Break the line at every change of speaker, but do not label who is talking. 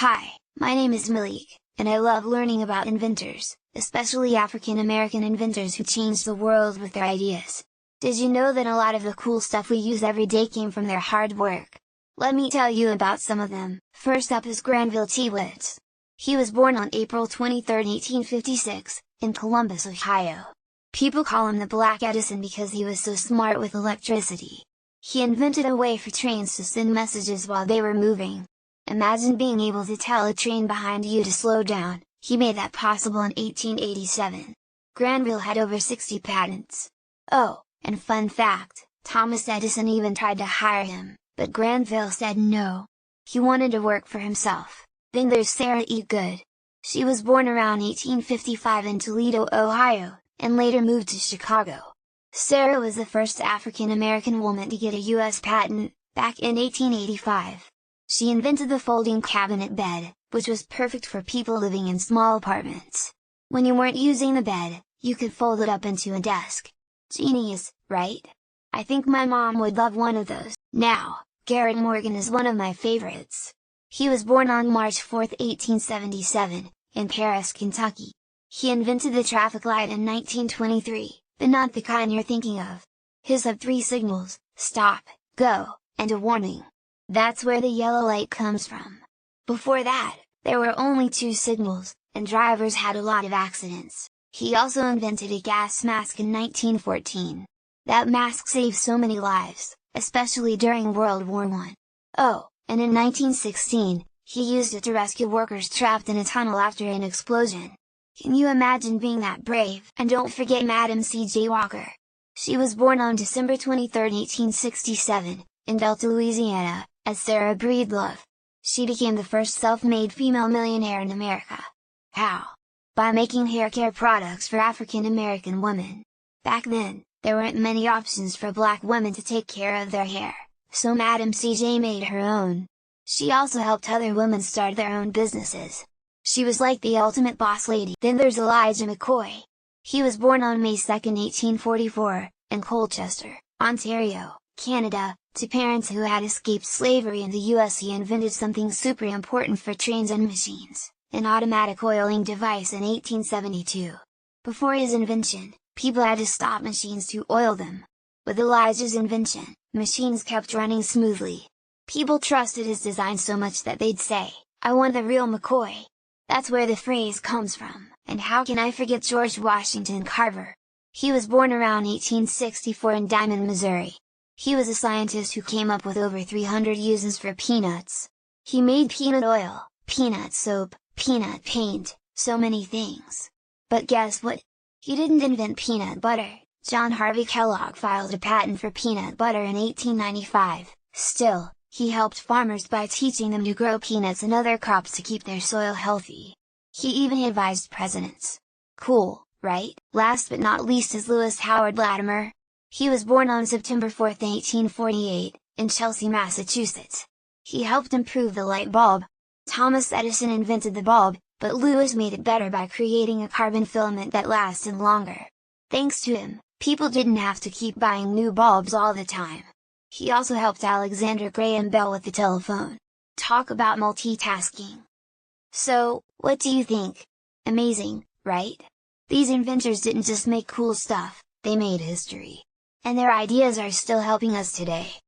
Hi, my name is Malik, and I love learning about inventors, especially African American inventors who changed the world with their ideas. Did you know that a lot of the cool stuff we use every day came from their hard work? Let me tell you about some of them. First up is Granville T. Woods. He was born on April 23, 1856, in Columbus, Ohio. People call him the Black Edison because he was so smart with electricity. He invented a way for trains to send messages while they were moving. Imagine being able to tell a train behind you to slow down. He made that possible in 1887. Granville had over 60 patents. Oh, and fun fact, Thomas Edison even tried to hire him, but Granville said no. He wanted to work for himself. Then there's Sarah E. Good. She was born around 1855 in Toledo, Ohio, and later moved to Chicago. Sarah was the first African American woman to get a U.S. patent, back in 1885. She invented the folding cabinet bed, which was perfect for people living in small apartments. When you weren't using the bed, you could fold it up into a desk. Genius, right? I think my mom would love one of those. Now, Garrett Morgan is one of my favorites. He was born on March 4, 1877, in Paris, Kentucky. He invented the traffic light in 1923, but not the kind you're thinking of. His had 3 signals: stop, go, and a warning. That's where the yellow light comes from. Before that, there were only 2 signals, and drivers had a lot of accidents. He also invented a gas mask in 1914. That mask saved so many lives, especially during World War I. Oh, and in 1916, he used it to rescue workers trapped in a tunnel after an explosion. Can you imagine being that brave? And don't forget Madam C.J. Walker. She was born on December 23, 1867, in Delta, Louisiana, as Sarah Breedlove. She became the first self-made female millionaire in America. How? By making hair care products for African American women. Back then, there weren't many options for black women to take care of their hair, so Madam CJ made her own. She also helped other women start their own businesses. She was like the ultimate boss lady. Then there's Elijah McCoy. He was born on May 2, 1844, in Colchester, Ontario, Canada, to parents who had escaped slavery in the US. He invented something super important for trains and machines, an automatic oiling device in 1872. Before his invention, people had to stop machines to oil them. With Elijah's invention, machines kept running smoothly. People trusted his design so much that they'd say, "I want the real McCoy." That's where the phrase comes from. And how can I forget George Washington Carver? He was born around 1864 in Diamond, Missouri. He was a scientist who came up with over 300 uses for peanuts. He made peanut oil, peanut soap, peanut paint, so many things. But guess what? He didn't invent peanut butter. John Harvey Kellogg filed a patent for peanut butter in 1895. Still, he helped farmers by teaching them to grow peanuts and other crops to keep their soil healthy. He even advised presidents. Cool, right? Last but not least is Lewis Howard Latimer. He was born on September 4, 1848, in Chelsea, Massachusetts. He helped improve the light bulb. Thomas Edison invented the bulb, but Lewis made it better by creating a carbon filament that lasted longer. Thanks to him, people didn't have to keep buying new bulbs all the time. He also helped Alexander Graham Bell with the telephone. Talk about multitasking! So, what do you think? Amazing, right? These inventors didn't just make cool stuff, they made history. And their ideas are still helping us today.